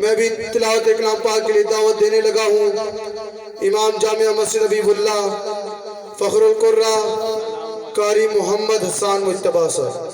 मैं भी तिलावत कलाम पाक के लिए दावत देने लगा हूँ। इमाम जामिया मस्जिद हबीबुल्लाह फ़खरुल कुर्रा कारी मोहम्मद हसन मुज्तबा साहब।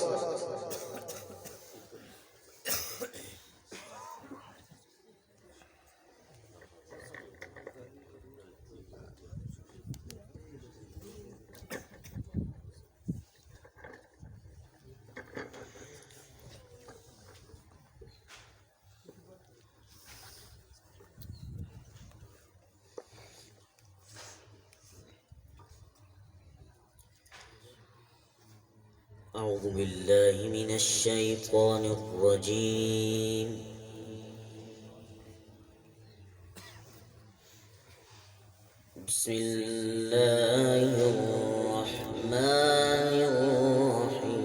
أعوذ بالله من الشيطان الرجيم. بسم الله الرحمن الرحيم.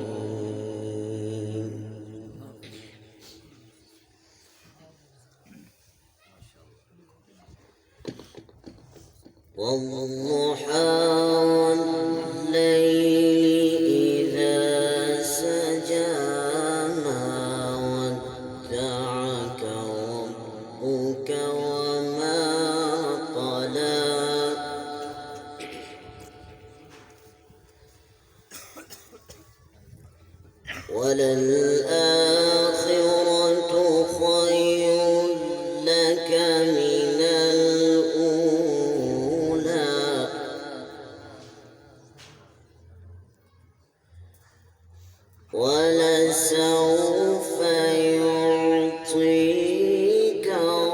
والضحى والليل إذا سجى ما ودعك ربك وما قلى وللآخرة خير لك من الأولى ولسوف يعطيك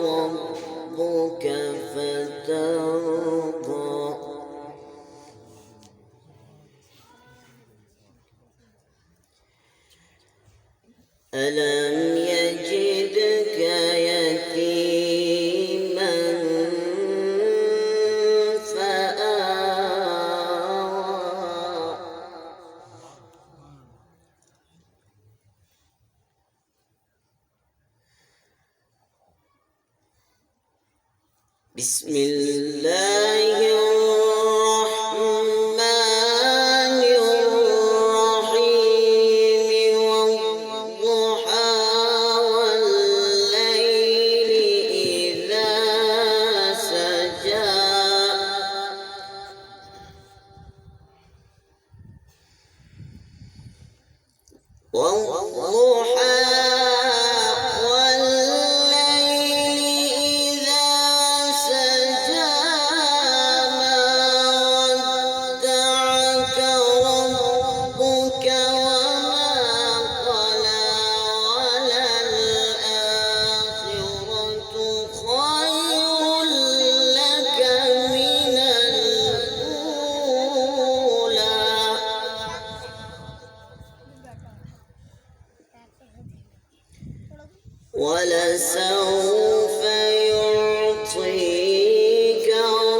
ربك فترضى. ألم يجدك يتيما فآوى بسم الله الرحمن الرحيم. والضحى والليل إذا سجى والضحى والليل إذا سجى ما ودعك ربك وما قلى وللآخرة خير لك من الأولى ولسوف يعطيك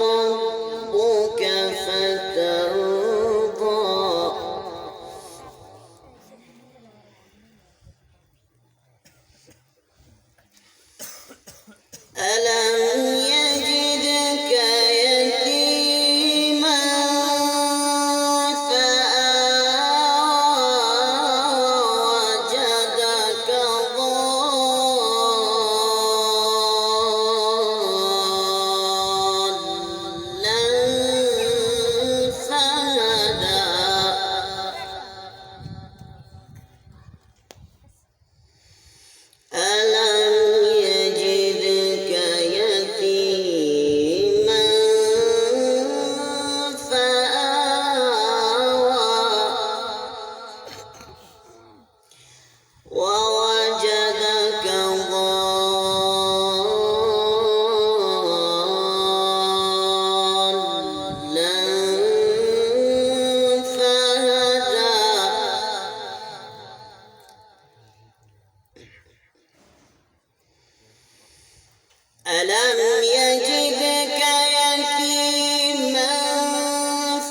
ربك فترضى. ألم يجدك يتيما فآوى وجدك ضالا فهدى. ألم يجدك يتيما فآوى ووجدك ضالا فهدى. ألم يجدك يتيما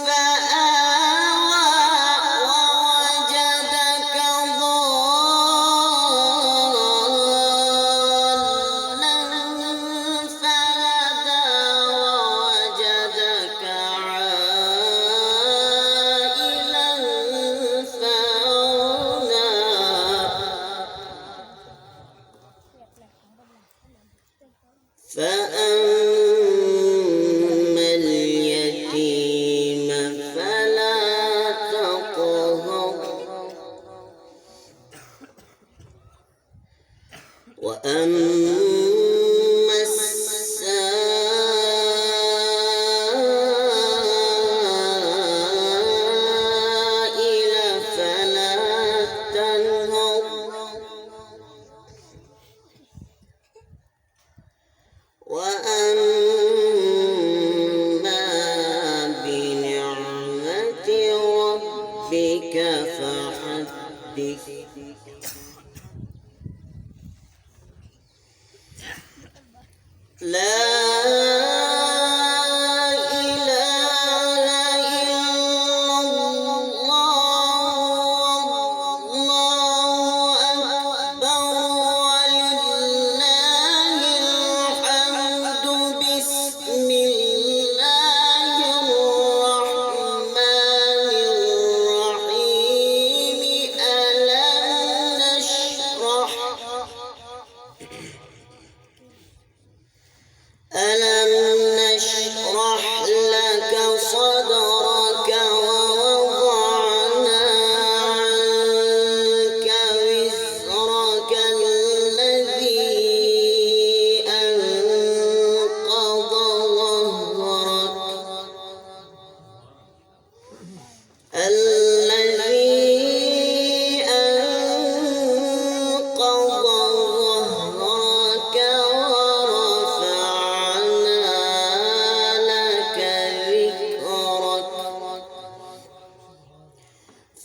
فآوى ووجدك ضالا فهدى ووجدك عائلا فأغنى. فأما اليتيم فلا تقهر وأما السائل فلا تنهر وأما بنعمة ربك فحدث لا إله إلا الله والله أكبر ولله الحمد بسم الله الرحمن الرحيم ألم نشرح لك صدرك ووضعنا عنك وزرك الذي أنقض ظهرك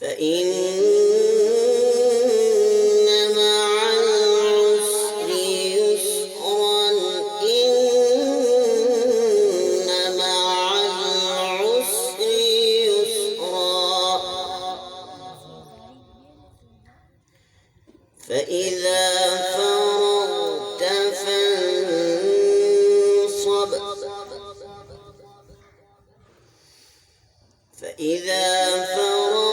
فإن مع العسر يسرا إن مع العسر يسرا فإذا فرغت فانصب فإذا فرغت